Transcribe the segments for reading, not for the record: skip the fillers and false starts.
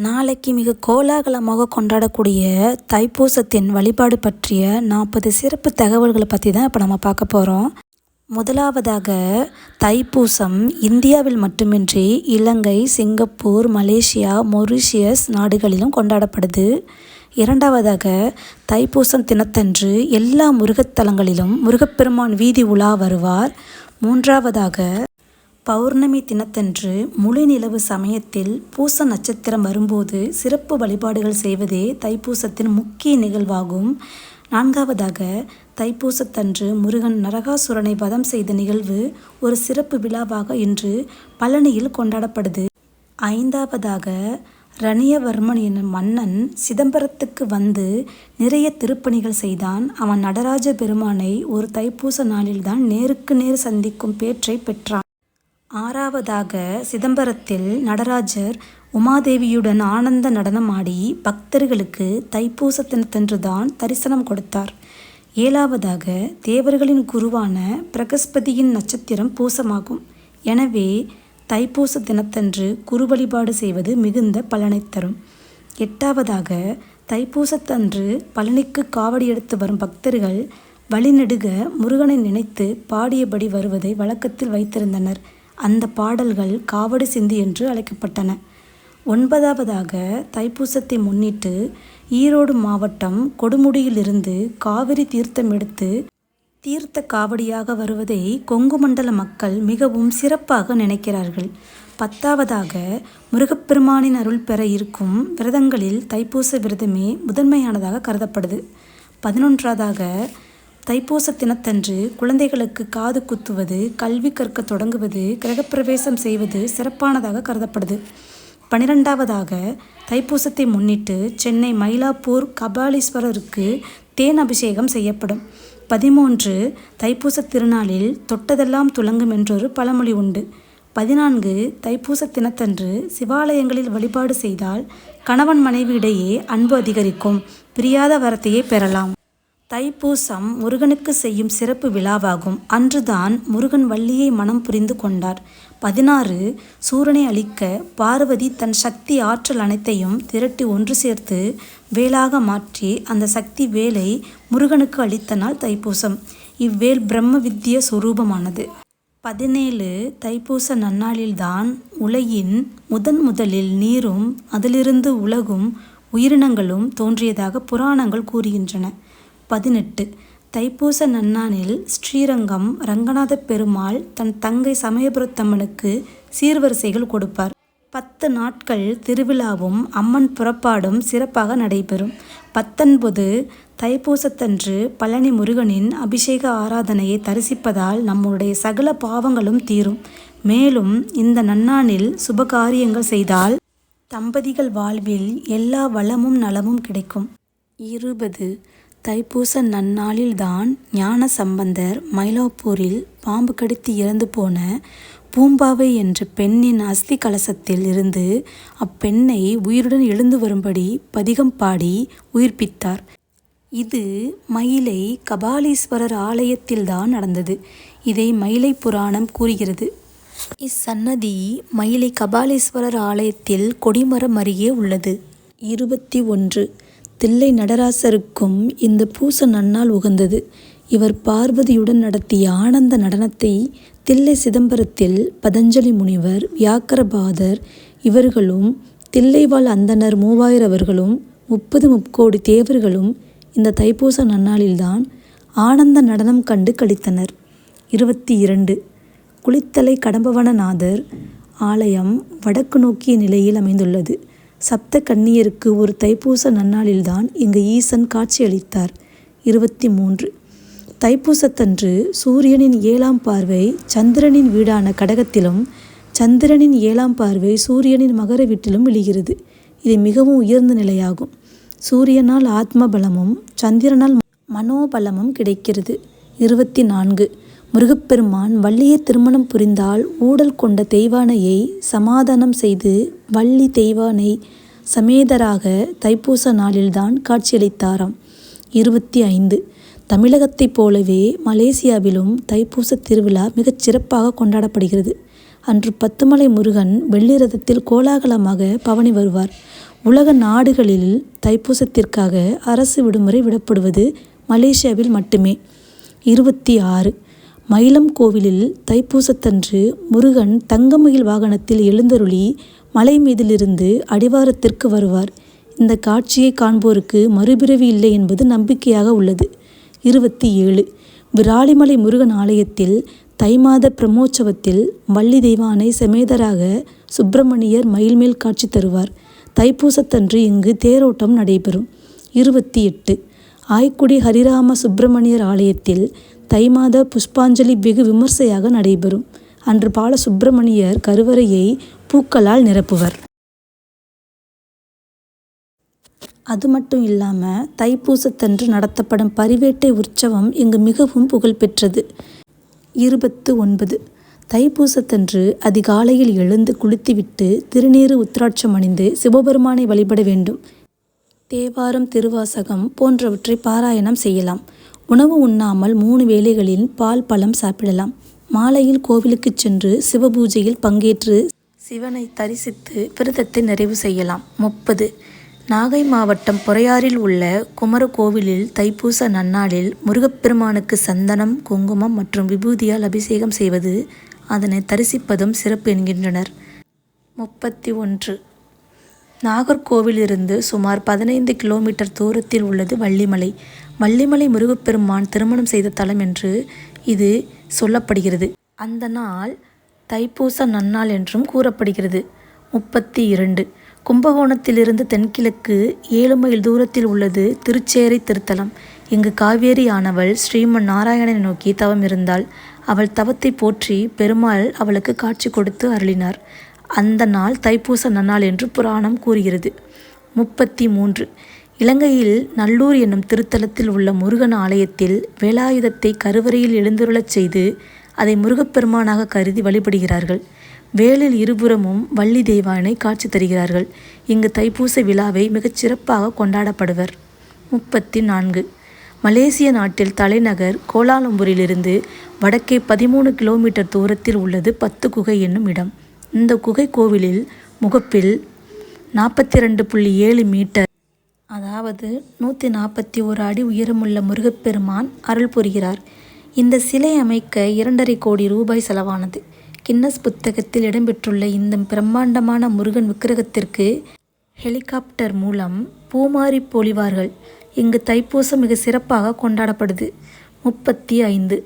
நாளைக்கு மிக கோலாகலமாக கொண்டாடக்கூடிய தைப்பூசத்தின் வழிபாடு பற்றிய 40 சிறப்பு தகவல்களை பற்றி தான் இப்போ நம்ம பார்க்க போகிறோம். முதலாவதாக, தைப்பூசம் இந்தியாவில் மட்டுமின்றி இலங்கை, சிங்கப்பூர், மலேசியா, மொரிஷியஸ் நாடுகளிலும் கொண்டாடப்படுது. இரண்டாவதாக, தைப்பூசம் தினத்தன்று எல்லா முருகத்தலங்களிலும் முருகப்பெருமான் வீதி உலா வருவார். மூன்றாவதாக, பௌர்ணமி தினத்தன்று முழு நிலவு சமயத்தில் பூச நட்சத்திரம் வரும்போது சிறப்பு வழிபாடுகள் செய்வதே தைப்பூசத்தின் முக்கிய நிகழ்வாகும். நான்காவதாக, தைப்பூசத்தன்று முருகன் நரகாசுரனை வதம் செய்த நிகழ்வு ஒரு சிறப்பு விழாவாக இன்று பழனியில் கொண்டாடப்படுது. ஐந்தாவதாக, ரணியவர்மன் என்னும் மன்னன் சிதம்பரத்துக்கு வந்து நிறைய திருப்பணிகள் செய்தான். அவன் நடராஜ பெருமானை ஒரு தைப்பூச நாளில்தான் நேருக்கு நேர் சந்திக்கும் பேற்றை பெற்றான். ஆறாவதாக, சிதம்பரத்தில் நடராஜர் உமாதேவியுடன் ஆனந்த நடனமாடி பக்தர்களுக்கு தைப்பூச தினத்தன்றுதான் தரிசனம் கொடுத்தார். ஏழாவதாக, தேவர்களின் குருவான பிரகஸ்பதியின் நட்சத்திரம் பூசமாகும். எனவே தைப்பூச தினத்தன்று குரு வழிபாடு செய்வது மிகுந்த பலனை தரும். எட்டாவதாக, தைப்பூசத்தன்று பழனிக்கு காவடி எடுத்து வரும் பக்தர்கள் வழிநெடுக முருகனை நினைத்து பாடியபடி வருவதை வழக்கத்தில் வைத்திருந்தனர். அந்த பாடல்கள் காவடி சிந்து என்று அழைக்கப்பட்டன. ஒன்பதாவதாக, தைப்பூசத்தை முன்னிட்டு ஈரோடு மாவட்டம் கொடுமுடியிலிருந்து காவிரி தீர்த்தம் எடுத்து தீர்த்த காவடியாக வருவதை கொங்கு மண்டல மக்கள் மிகவும் சிறப்பாக நினைக்கிறார்கள். பத்தாவதாக, முருகப்பெருமானின் அருள் பெற இருக்கும் விரதங்களில் தைப்பூச விரதமே முதன்மையானதாக கருதப்படுது. 11ஆவதாக, தைப்பூச தினத்தன்று குழந்தைகளுக்கு காது குத்துவது, கல்வி கற்க தொடங்குவது, கிரகப்பிரவேசம் செய்வது சிறப்பானதாக கருதப்படுது. 12ஆவதாக, தைப்பூசத்தை முன்னிட்டு சென்னை மயிலாப்பூர் கபாலீஸ்வரருக்கு தேன் அபிஷேகம் செய்யப்படும். 13, தைப்பூச திருநாளில் தொட்டதெல்லாம் துலங்கும் என்றொரு பழமொழி உண்டு. 14, தைப்பூச தினத்தன்று சிவாலயங்களில் வழிபாடு செய்தால் கணவன் மனைவி இடையே அன்பு அதிகரிக்கும், பிரியாத வரத்தையே பெறலாம். தைப்பூசம் முருகனுக்கு செய்யும் சிறப்பு விழாவாகும். அன்றுதான் முருகன் வள்ளியை மனம் புரிந்து கொண்டார். 16, சூரனை அழிக்க பார்வதி தன் சக்தி ஆற்றல் அனைத்தையும் திரட்டி ஒன்று சேர்த்து வேலாக மாற்றி அந்த சக்தி வேலை முருகனுக்கு அளித்த நாள் தைப்பூசம். இவ்வேல் பிரம்ம வித்ய சுரூபமானது. 17, தைப்பூச நன்னாளில்தான் உலகின் முதலில் நீரும் அதிலிருந்து உலகும் உயிரினங்களும் தோன்றியதாக புராணங்கள் கூறுகின்றன. 18, தைப்பூச நன்னாளில் ஸ்ரீரங்கம் ரங்கநாத பெருமாள் தன் தங்கை சமயபுரத்தம்மனுக்கு சீர்வரிசைகள் கொடுப்பார். 10 நாட்கள் திருவிழாவும் அம்மன் புறப்பாடும் சிறப்பாக நடைபெறும். 19, தைப்பூசத்தன்று பழனி முருகனின் அபிஷேக ஆராதனையை தரிசிப்பதால் நம்முடைய சகல பாவங்களும் தீரும். மேலும் இந்த நன்னாளில் சுபகாரியங்கள் செய்தால் தம்பதிகள் வாழ்வில் எல்லா வளமும் நலமும் கிடைக்கும். 20, தைப்பூச நன்னாளில்தான் ஞான சம்பந்தர் மயிலாப்பூரில் பாம்பு கடித்து இறந்து போன பூம்பாவை என்ற பெண்ணின் அஸ்தி கலசத்தில் இருந்து அப்பெண்ணை உயிருடன் எழுந்து வரும்படி பதிகம் பாடி உயிர்ப்பித்தார். இது மயிலை கபாலீஸ்வரர் ஆலயத்தில்தான் நடந்தது. இதை மயிலை புராணம் கூறுகிறது. இச்சன்னதி மயிலை கபாலீஸ்வரர் ஆலயத்தில் கொடிமரம் அருகே உள்ளது. 21, தில்லை நடராசருக்கும் இந்த பூச நன்னாள் உகந்தது. இவர் பார்வதியுடன் நடத்திய ஆனந்த நடனத்தை தில்லை சிதம்பரத்தில் பதஞ்சலி முனிவர், வியாக்கரபாதர் இவர்களும் தில்லைவாழ் அந்தணர் 3000 அவர்களும் 30 முக்கோடி தேவர்களும் இந்த தைப்பூச நன்னாளில்தான் ஆனந்த நடனம் கண்டு களித்தனர். 22, குளித்தலை கடம்பவனநாதர் ஆலயம் வடக்கு நோக்கிய நிலையில் அமைந்துள்ளது. சப்த கன்னியருக்கு ஒரு தைப்பூச நன்னாளில்தான் இங்கு ஈசன் காட்சியளித்தார். 23, தைப்பூசத்தன்று சூரியனின் 7ஆம் பார்வை சந்திரனின் வீடான கடகத்திலும் சந்திரனின் 7ஆம் பார்வை சூரியனின் மகர வீட்டிலும் விழுகிறது. இது மிகவும் உயர்ந்த நிலையாகும். சூரியனால் ஆத்ம பலமும் சந்திரனால் மனோபலமும் கிடைக்கிறது. 24, முருகப்பெருமான் வள்ளியை திருமணம் புரிந்தால் ஊடல் கொண்ட தெய்வானையை சமாதானம் செய்து வள்ளி தெய்வானை சமேதராக தைப்பூச நாளில்தான் காட்சியளித்தாராம். 25, தமிழகத்தைப் போலவே மலேசியாவிலும் தைப்பூச திருவிழா மிகச் சிறப்பாக கொண்டாடப்படுகிறது. அன்று பத்துமலை முருகன் வெள்ளி ரதத்தில் கோலாகலமாக பவனி வருவார். உலக நாடுகளில் தைப்பூசத்திற்காக அரசு விடுமுறை விடப்படுவது மலேசியாவில் மட்டுமே. 26 மயிலம் கோவிலில் தைப்பூசத்தன்று முருகன் தங்கமயில் வாகனத்தில் எழுந்தருளி மலை மீதிலிருந்து அடிவாரத்திற்கு வருவார். இந்த காட்சியை காண்போருக்கு மறுபிறவி இல்லை என்பது நம்பிக்கையாக உள்ளது. 27 விராலிமலை முருகன் ஆலயத்தில் தை மாத பிரம்மோற்சவத்தில் வள்ளி தெய்வானை சமேதராக சுப்பிரமணியர் மயில்மேல் காட்சி தருவார். தைப்பூசத்தன்று இங்கு தேரோட்டம் நடைபெறும். 28 ஆய்க்குடி ஹரிராம சுப்பிரமணியர் ஆலயத்தில் தை மாத புஷ்பாஞ்சலி வெகு விமர்சையாக நடைபெறும். அன்று பால சுப்பிரமணியர் கருவறையை பூக்களால் நிரப்புவர். அது மட்டும் இல்லாமல் தைப்பூசத்தன்று நடத்தப்படும் பரிவேட்டை உற்சவம் இங்கு மிகவும் புகழ்பெற்றது. 29 தைப்பூசத்தன்று அதிகாலையில் எழுந்து குளித்துவிட்டு திருநீறு உத்திராட்சம் அணிந்து சிவபெருமானை வழிபட வேண்டும். தேவாரம், திருவாசகம் போன்றவற்றை பாராயணம் செய்யலாம். உணவு உண்ணாமல் 3 வேளைகளில் பால் பழம் சாப்பிடலாம். மாலையில் கோவிலுக்கு சென்று சிவபூஜையில் பங்கேற்று சிவனை தரிசித்து விரதத்தை நிறைவு செய்யலாம். 30 நாகை மாவட்டம் பொறையாறில் உள்ள குமர கோவிலில் தைப்பூச நன்னாளில் முருகப்பெருமானுக்கு சந்தனம், குங்குமம் மற்றும் விபூதியால் அபிஷேகம் செய்வது, அதனை தரிசிப்பதும் சிறப்பு என்கின்றனர். 31 நாகர்கோவிலிருந்து சுமார் 15 கிலோமீட்டர் தூரத்தில் உள்ளது வள்ளிமலை. வள்ளிமலை முருகப்பெருமான் திருமணம் செய்த தலம் என்று இது சொல்லப்படுகிறது. அந்த நாள் தைப்பூச நன்னாள் என்றும் கூறப்படுகிறது. 32 கும்பகோணத்திலிருந்து தென்கிழக்கு 7 மைல் தூரத்தில் உள்ளது திருச்சேரை திருத்தலம். இங்கு காவேரி ஆனவள் ஸ்ரீமன் நாராயணனை நோக்கி தவம் இருந்தாள். அவள் தவத்தை போற்றி பெருமாள் அவளுக்கு காட்சி கொடுத்து அருளினார். அந்த நாள் தைப்பூச நன்னாள் என்று புராணம் கூறுகிறது. 33 இலங்கையில் நல்லூர் என்னும் திருத்தலத்தில் உள்ள முருகன் ஆலயத்தில் வேலாயுதத்தை கருவறையில் எழுந்தருளச் செய்து அதை முருகப்பெருமானாக கருதி வழிபடுகிறார்கள். வேலில் இருபுறமும் வள்ளி தெய்வானை காட்சி தருகிறார்கள். இங்கு தைப்பூச விழாவை மிகச் சிறப்பாக கொண்டாடப்படுவர். 34 மலேசிய நாட்டில் தலைநகர் கோலாலம்பூரிலிருந்து வடக்கே 13 கிலோமீட்டர் தூரத்தில் உள்ளது 10 குகை என்னும் இடம். இந்த குகை கோவிலில் முகப்பில் 42.7 மீட்டர், அதாவது 141 அடி உயரமுள்ள முருகப்பெருமான் அருள் புரிகிறார். இந்த சிலை அமைக்க 2.5 கோடி ரூபாய் செலவானது. கின்னஸ் புத்தகத்தில் இடம்பெற்றுள்ள இந்த பிரம்மாண்டமான முருகன் விக்கிரகத்திற்கு ஹெலிகாப்டர் மூலம் பூமாரி பொழிவார்கள். இங்கு தைப்பூசம் மிக சிறப்பாக கொண்டாடப்படுது. 35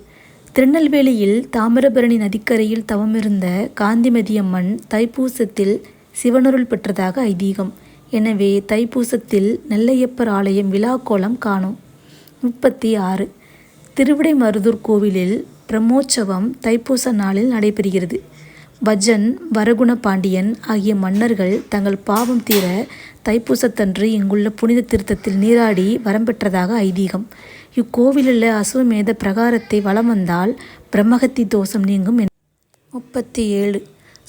திருநெல்வேலியில் தாமிரபரணி நதிக்கரையில் தவமிருந்த காந்திமதியம்மன் தைப்பூசத்தில் சிவனருள் பெற்றதாக ஐதீகம். எனவே தைப்பூசத்தில் நெல்லையப்பர் ஆலயம் விழாக்கோலம் காணும். 36 திருவிடைமருதூர் கோவிலில் பிரம்மோற்சவம் தைப்பூச நாளில் நடைபெறுகிறது. பஜன், வரகுண பாண்டியன் ஆகிய மன்னர்கள் தங்கள் பாவம் தீர தைப்பூசத்தன்று இங்குள்ள புனித தீர்த்தத்தில் நீராடி வரம் பெற்றதாக ஐதீகம். இக்கோவிலுள்ள அசுவமேத பிரகாரத்தை வலம் வந்தால் பிரம்மகத்தி தோஷம் நீங்கும். 37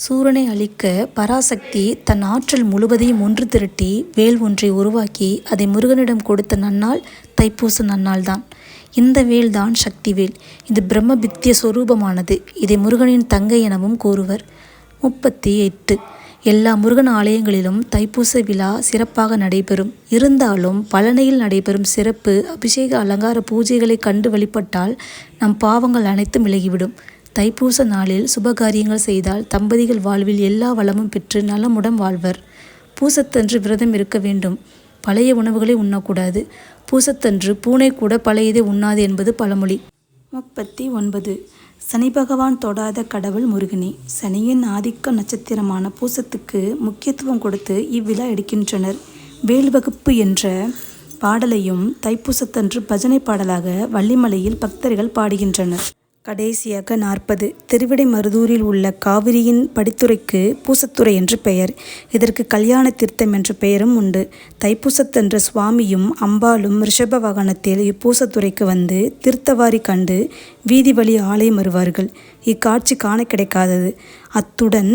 சூரனை அழிக்க பராசக்தி தன் ஆற்றல் முழுவதையும் ஒன்று திரட்டி வேல் ஒன்றை உருவாக்கி அதை முருகனிடம் கொடுத்த நன்னாள் தைப்பூச நன்னாள்தான். இந்த வேல்தான் சக்தி வேல். இது பிரம்மபித்திய சொரூபமானது. இதை முருகனின் தங்கை எனவும் கூறுவர். 38 எல்லா முருகன் ஆலயங்களிலும் தைப்பூச விழா சிறப்பாக நடைபெறும். இருந்தாலும் பழனியில் நடைபெறும் சிறப்பு அபிஷேக அலங்கார பூஜைகளை கண்டு வழிபட்டால் நம் பாவங்கள் அனைத்தும் விலகிவிடும். தைப்பூச நாளில் சுபகாரியங்கள் செய்தால் தம்பதிகள் வாழ்வில் எல்லா வளமும் பெற்று நலமுடன் வாழ்வர். பூசத்தன்று விரதம் இருக்க வேண்டும். பழைய உணவுகளை உண்ணக்கூடாது. பூசத்தன்று பூனை கூட பழையதை உண்ணாது என்பது பழமொழி. 39 சனி பகவான் தொடாத கடவுள் முருகனே. சனியின் ஆதிக்க நட்சத்திரமான பூசத்துக்கு முக்கியத்துவம் கொடுத்து இவ்விழா எடுக்கின்றனர். வேல் வகுப்பு என்ற பாடலையும் தைப்பூசத்தன்று பஜனை பாடலாக வள்ளிமலையில் பக்தர்கள் பாடுகின்றனர். கடைசியாக 40 திருவிடைமருதூரில் உள்ள காவிரியின் படித்துறைக்கு பூசத்துறை என்று பெயர். இதற்கு கல்யாண தீர்த்தம் என்ற பெயரும் உண்டு. தைப்பூசத்தன்று சுவாமியும் அம்பாளும் ரிஷப வாகனத்தில் இப்பூசத்துறைக்கு வந்து தீர்த்தவாரி கண்டு வீதி வழி ஆலயம் வருவார்கள். இக்காட்சி காண கிடைக்காதது. அத்துடன்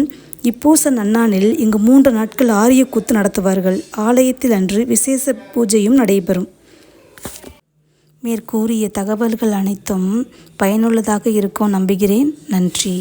இப்பூச நன்னாளில் இங்கு 3 நாட்கள் ஆரிய கூத்து நடத்துவார்கள். ஆலயத்தில் அன்று விசேஷ பூஜையும் நடைபெறும். மேற்கூறிய தகவல்கள் அனைத்தும் பயனுள்ளதாக இருக்கும் நம்புகிறேன். நன்றி.